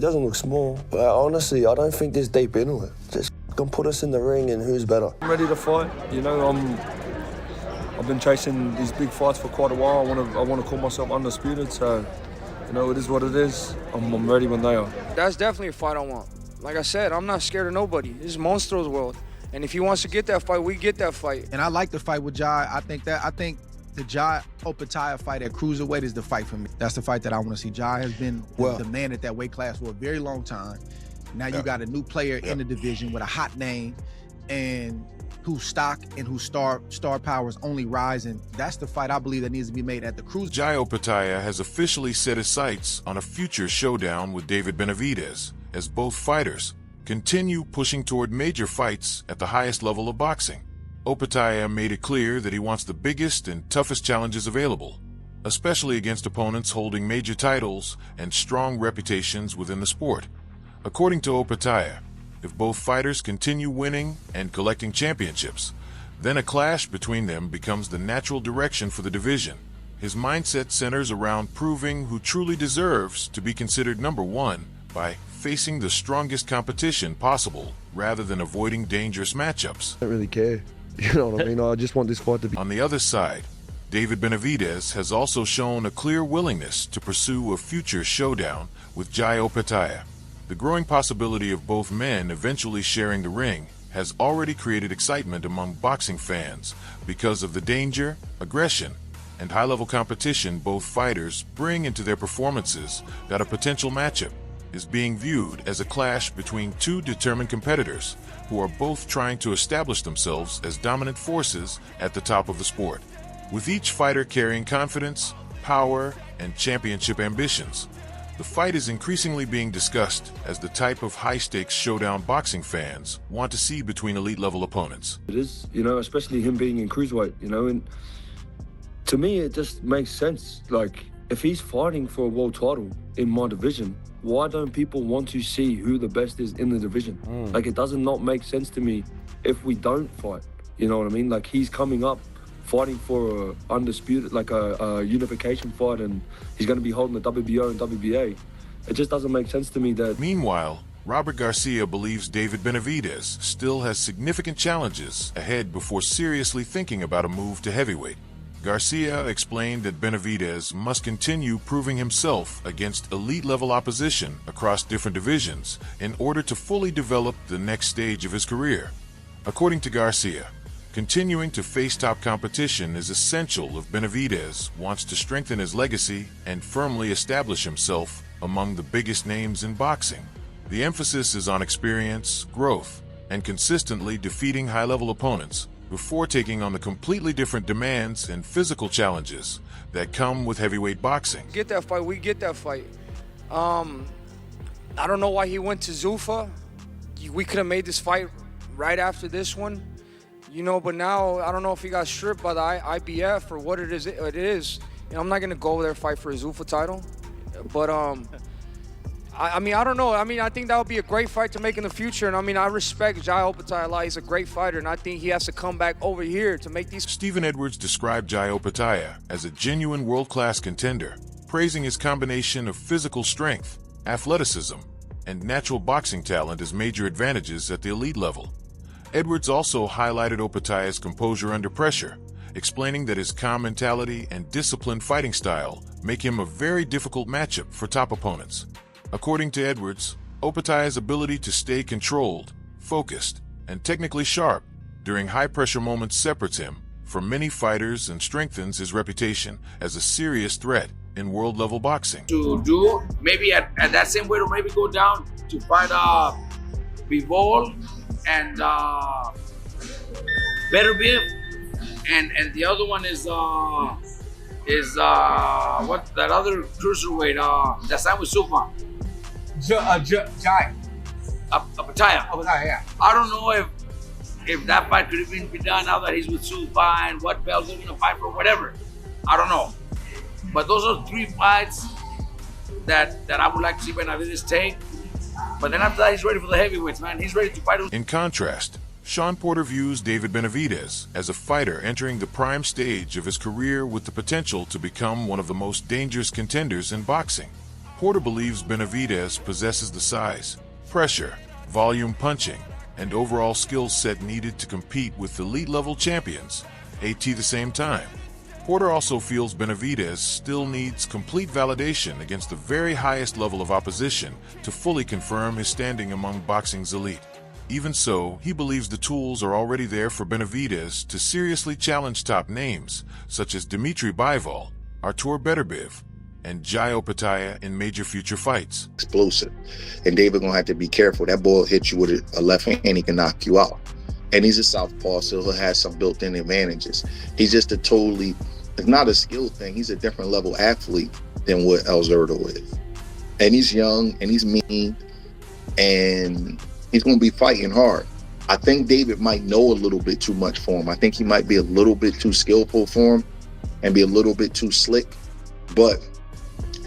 doesn't look small, but honestly, I don't think this deep into it. Just gonna put us in the ring and who's better. I'm ready to fight. You know, I've been chasing these big fights for quite a while. I want to call myself undisputed, so you know, it is what it is. I'm ready when they are. That's definitely a fight I want. Like I said, I'm not scared of nobody. This is Monstro's world. And if he wants to get that fight, we get that fight. And I like the fight with Jai. I think the Jai Opetaia fight at cruiserweight is the fight for me. That's the fight that I want to see. Jai has been the man at that weight class for a very long time. Now you got a new player in the division with a hot name and whose stock and whose star power is only rising. That's the fight I believe that needs to be made at the cruiser. Jai Opetaia has officially set his sights on a future showdown with David Benavidez, as both fighters continue pushing toward major fights at the highest level of boxing. Opetaia made it clear that he wants the biggest and toughest challenges available, especially against opponents holding major titles and strong reputations within the sport. According to Opetaia, if both fighters continue winning and collecting championships, then a clash between them becomes the natural direction for the division. His mindset centers around proving who truly deserves to be considered number one by facing the strongest competition possible rather than avoiding dangerous matchups. I don't really care. You know what I mean? I just want this fight to be... On the other side, David Benavidez has also shown a clear willingness to pursue a future showdown with Jai Opetaia. The growing possibility of both men eventually sharing the ring has already created excitement among boxing fans because of the danger, aggression, and high-level competition both fighters bring into their performances. That a potential matchup is being viewed as a clash between two determined competitors who are both trying to establish themselves as dominant forces at the top of the sport. With each fighter carrying confidence, power, and championship ambitions, the fight is increasingly being discussed as the type of high-stakes showdown boxing fans want to see between elite-level opponents. It is, you know, especially him being in cruiserweight, you know, and to me it just makes sense. Like, if he's fighting for a world title in my division, why don't people want to see who the best is in the division? Like, it does not make sense to me if we don't fight. You know what I mean? Like, he's coming up fighting for a undisputed, like a unification fight, and he's going to be holding the WBO and WBA. It just doesn't make sense to me that... Meanwhile, Robert Garcia believes David Benavidez still has significant challenges ahead before seriously thinking about a move to heavyweight. Garcia explained that Benavidez must continue proving himself against elite-level opposition across different divisions in order to fully develop the next stage of his career. According to Garcia, continuing to face top competition is essential if Benavidez wants to strengthen his legacy and firmly establish himself among the biggest names in boxing. The emphasis is on experience, growth, and consistently defeating high-level opponents before taking on the completely different demands and physical challenges that come with heavyweight boxing. Get that fight, we get that fight. I don't know why he went to Zuffa. We could have made this fight right after this one, you know, but now I don't know if he got stripped by the IBF or what it is. You know, I'm not gonna go over there and fight for a Zuffa title, but I mean, I don't know. I mean, I think that would be a great fight to make in the future. And I mean, I respect Jai Opetaia a lot. He's a great fighter, and I think he has to come back over here to make these. Stephen Edwards described Jai Opetaia as a genuine world-class contender, praising his combination of physical strength, athleticism, and natural boxing talent as major advantages at the elite level. Edwards also highlighted Opetaia's composure under pressure, explaining that his calm mentality and disciplined fighting style make him a very difficult matchup for top opponents. According to Edwards, Opetaia's ability to stay controlled, focused, and technically sharp during high-pressure moments separates him from many fighters and strengthens his reputation as a serious threat in world-level boxing. To do, maybe at that same way, to maybe go down to fight Bivol and Beterbiev, and the other one is what that other cruiserweight that signed with Supa. Jai. Opetaia. Yeah. I don't know if that fight could even be done now that he's with Supa and what belts they're gonna fight for, whatever. I don't know. But those are three fights that I would like to see Benavidez take. But then after that, he's ready for the heavyweights, man. He's ready to fight. In contrast, Sean Porter views David Benavidez as a fighter entering the prime stage of his career with the potential to become one of the most dangerous contenders in boxing. Porter believes Benavidez possesses the size, pressure, volume punching, and overall skill set needed to compete with elite-level champions, at the same time. Porter also feels Benavidez still needs complete validation against the very highest level of opposition to fully confirm his standing among boxing's elite. Even so, he believes the tools are already there for Benavidez to seriously challenge top names such as Dmitry Bivol, Artur Beterbiev, and Jai Opetaia in major future fights. Explosive. And David gonna have to be careful. That ball hit you with a left hand, he can knock you out. And he's a southpaw, so he'll have some built-in advantages. He's just it's not a skill thing. He's a different level athlete than what El Zurdo is. And he's young, and he's mean, and he's going to be fighting hard. I think David might know a little bit too much for him. I think he might be a little bit too skillful for him and be a little bit too slick. But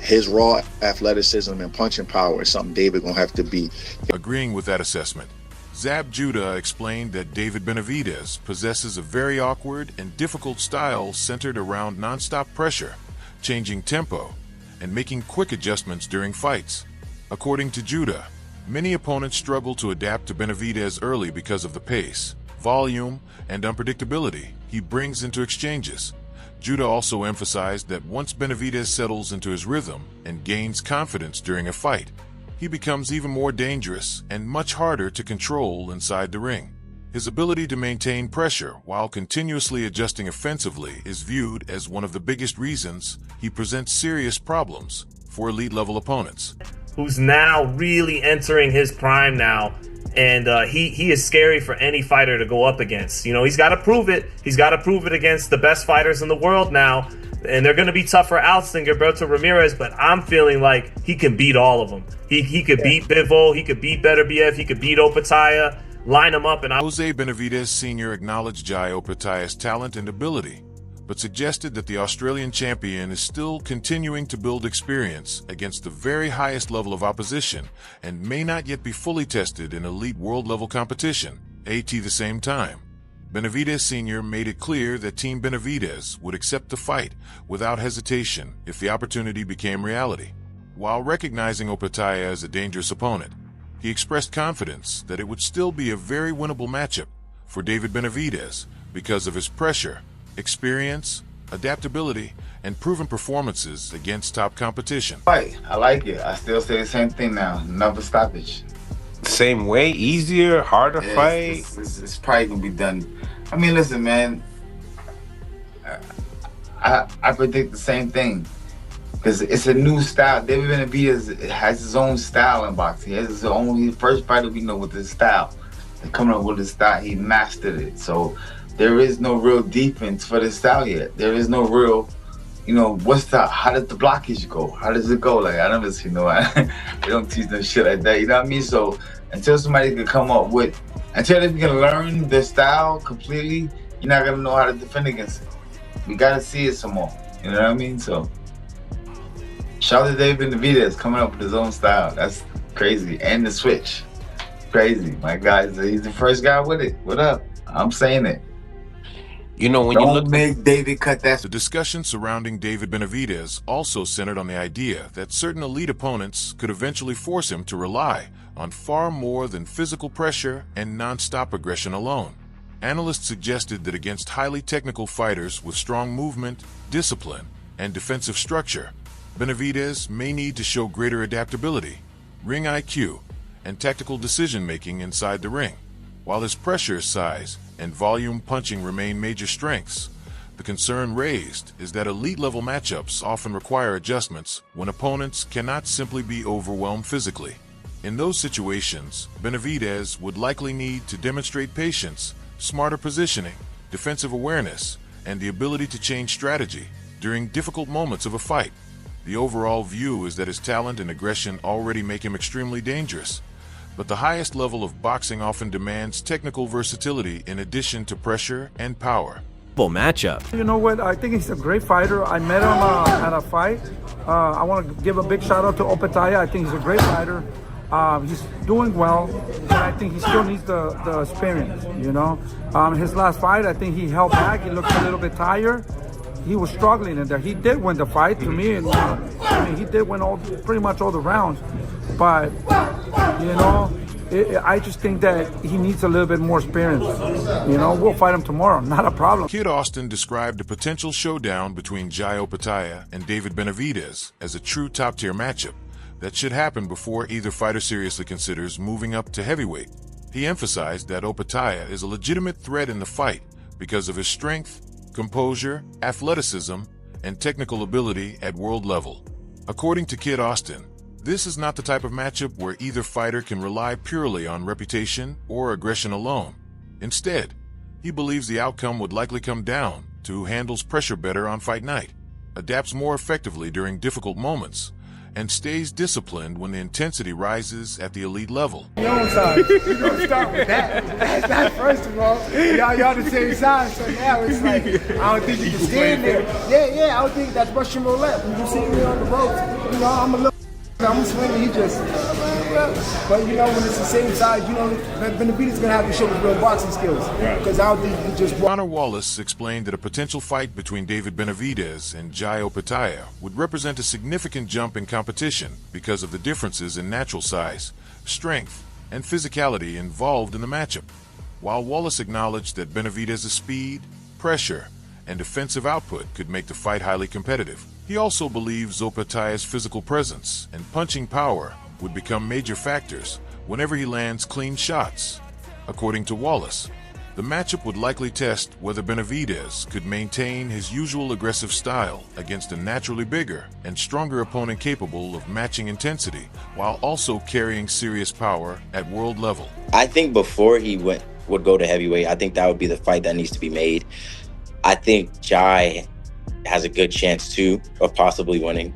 his raw athleticism and punching power is something David going to have to be. Agreeing with that assessment, Zab Judah explained that David Benavidez possesses a very awkward and difficult style centered around non-stop pressure, changing tempo, and making quick adjustments during fights. According to Judah, many opponents struggle to adapt to Benavidez early because of the pace, volume, and unpredictability he brings into exchanges. Judah also emphasized that once Benavidez settles into his rhythm and gains confidence during a fight, he becomes even more dangerous and much harder to control inside the ring. His ability to maintain pressure while continuously adjusting offensively is viewed as one of the biggest reasons he presents serious problems for elite-level opponents. Who's now really entering his prime now, and he is scary for any fighter to go up against. You know, he's got to prove it. He's got to prove it against the best fighters in the world now, and they're going to be tougher outs than Gilberto Ramirez, but I'm feeling like he can beat all of them. He could beat Bivol, he could beat Beterbiev, he could beat Opetaia, line him up. And Jose Benavidez Sr. acknowledged Jai Opetaia's talent and ability, but suggested that the Australian champion is still continuing to build experience against the very highest level of opposition and may not yet be fully tested in elite world-level competition, at the same time. Benavidez Sr. made it clear that Team Benavidez would accept the fight without hesitation if the opportunity became reality. While recognizing Opetaia as a dangerous opponent, he expressed confidence that it would still be a very winnable matchup for David Benavidez because of his pressure, experience, adaptability, and proven performances against top competition. Fight, I like it. I still say the same thing now. Another stoppage. Same way, easier, harder fight. It's probably gonna be done. I mean, listen, man. I predict the same thing because it's a new style. David Benavidez has his own style in boxing. He has his own. He's the first fighter we know with his style. And coming up with his style, he mastered it. So there is no real defense for the style yet. There is no real, how does the blockage go? How does it go? Like, I never see they don't teach them shit like that, you know what I mean? So until somebody can come up with, until they can learn their style completely, you're not gonna know how to defend against it. We gotta see it some more, you know what I mean? So shout out to David Benavidez coming up with his own style. That's crazy. And the switch, crazy. My guy, he's the first guy with it. What up? I'm saying it. You know, when Don't you look, make David cut that. The discussion surrounding David Benavidez also centered on the idea that certain elite opponents could eventually force him to rely on far more than physical pressure and non-stop aggression alone. Analysts suggested that against highly technical fighters with strong movement, discipline, and defensive structure, Benavidez may need to show greater adaptability, ring IQ, and tactical decision-making inside the ring. While his pressure, size, and volume punching remain major strengths, the concern raised is that elite-level matchups often require adjustments when opponents cannot simply be overwhelmed physically. In those situations, Benavidez would likely need to demonstrate patience, smarter positioning, defensive awareness, and the ability to change strategy during difficult moments of a fight. The overall view is that his talent and aggression already make him extremely dangerous, but the highest level of boxing often demands technical versatility in addition to pressure and power. Matchup. You know what? I think he's a great fighter. I met him at a fight. I want to give a big shout out to Opetaia. I think he's a great fighter. He's doing well, but I think he still needs the experience, His last fight, I think he held back. He looked a little bit tired. he was struggling in there. He did win the fight to me, and I mean, he did win pretty much all the rounds. But I just think that he needs a little bit more experience. We'll fight him tomorrow, not a problem. Kid Austin described a potential showdown between Jai Opetaia and David Benavidez as a true top-tier matchup that should happen before either fighter seriously considers moving up to heavyweight. He emphasized that Opetaia is a legitimate threat in the fight because of his strength, composure, athleticism, and technical ability at world level. According to Kid Austin, this is not the type of matchup where either fighter can rely purely on reputation or aggression alone. Instead, he believes the outcome would likely come down to who handles pressure better on fight night, adapts more effectively during difficult moments, and stays disciplined when the intensity rises at the elite level. Your own size. We're going to start with that. That's first of all. Y'all the same size, so now it's like, I don't think you can stand there. Yeah, I don't think that's Russian roulette. When you see me on the ropes, I'm a swinger, he just, but when it's the same size, Benavidez is going to have to show his real boxing skills. Because I don't think he just... Connor Wallace explained that a potential fight between David Benavidez and Jai Opetaia would represent a significant jump in competition because of the differences in natural size, strength, and physicality involved in the matchup. While Wallace acknowledged that Benavidez's speed, pressure, and defensive output could make the fight highly competitive, he also believes Opetaia's physical presence and punching power would become major factors whenever he lands clean shots. According to Wallace, the matchup would likely test whether Benavidez could maintain his usual aggressive style against a naturally bigger and stronger opponent capable of matching intensity while also carrying serious power at world level. I think before he would go to heavyweight, I think that would be the fight that needs to be made. I think Jai has a good chance too of possibly winning.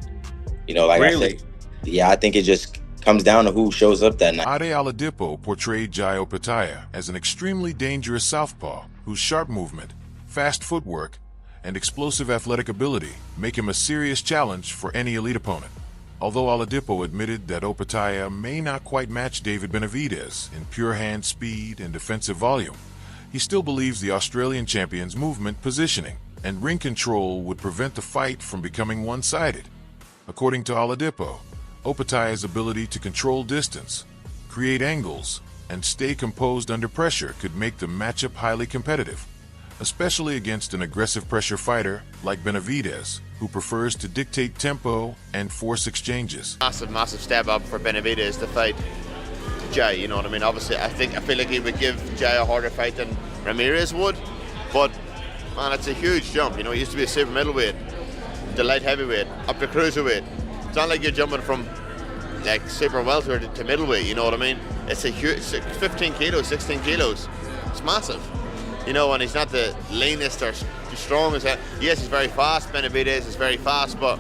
Like really? I said, yeah, I think it just comes down to who shows up that night. Ade Oladipo portrayed Jai Opetaia as an extremely dangerous southpaw whose sharp movement, fast footwork, and explosive athletic ability make him a serious challenge for any elite opponent. Although Oladipo admitted that Opetaia may not quite match David Benavidez in pure hand speed and defensive volume, he still believes the Australian champion's movement, positioning, and ring control would prevent the fight from becoming one-sided. According to Oladipo, Opetaia's ability to control distance, create angles, and stay composed under pressure could make the matchup highly competitive, especially against an aggressive pressure fighter like Benavidez, who prefers to dictate tempo and force exchanges. Massive step up for Benavidez to fight Jai, you know what I mean? Obviously, I feel like he would give Jai a harder fight than Ramirez would, but man, it's a huge jump. He used to be a super middleweight, to light heavyweight, up to cruiserweight. It's not like you're jumping from like super welterweight to middleweight, you know what I mean? It's a huge, 15 kilos, 16 kilos. It's massive. And he's not the leanest or strongest. Yes, he's very fast. Benavidez is very fast, but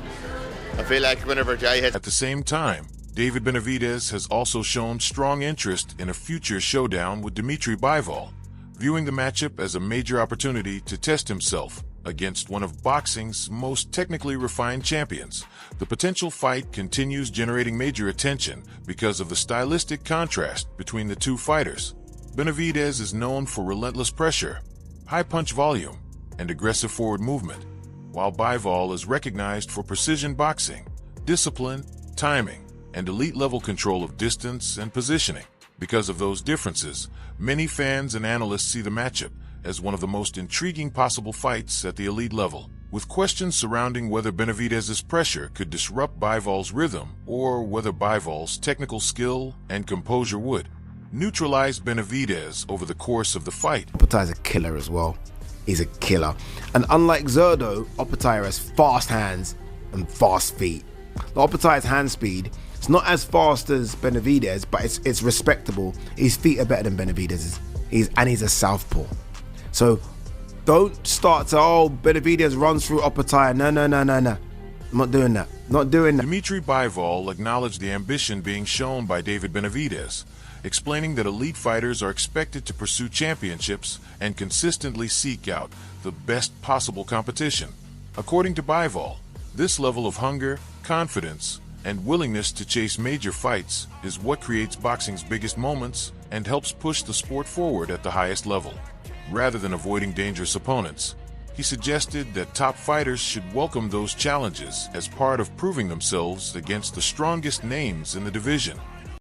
I feel like whenever Jai hits... At the same time, David Benavidez has also shown strong interest in a future showdown with Dimitri Bivol, viewing the matchup as a major opportunity to test himself against one of boxing's most technically refined champions. The potential fight continues generating major attention because of the stylistic contrast between the two fighters. Benavidez is known for relentless pressure, high punch volume, and aggressive forward movement, while Bivol is recognized for precision boxing, discipline, timing, and elite-level control of distance and positioning. Because of those differences, many fans and analysts see the matchup as one of the most intriguing possible fights at the elite level, with questions surrounding whether Benavidez's pressure could disrupt Bivol's rhythm or whether Bivol's technical skill and composure would neutralize Benavidez over the course of the fight. Opetaia's a killer as well. He's a killer. And unlike Zerdo, Opetaia has fast hands and fast feet. Opetaia's hand speed, it's not as fast as Benavidez, but it's respectable. His feet are better than Benavidez's. He's a southpaw. So don't start to, Benavidez runs through Opetaia. No. I'm not doing that. Not doing that. Dimitri Bivol acknowledged the ambition being shown by David Benavidez, explaining that elite fighters are expected to pursue championships and consistently seek out the best possible competition. According to Bivol, this level of hunger, confidence, and willingness to chase major fights is what creates boxing's biggest moments and helps push the sport forward at the highest level. Rather than avoiding dangerous opponents, He suggested that top fighters should welcome those challenges as part of proving themselves against the strongest names in the division.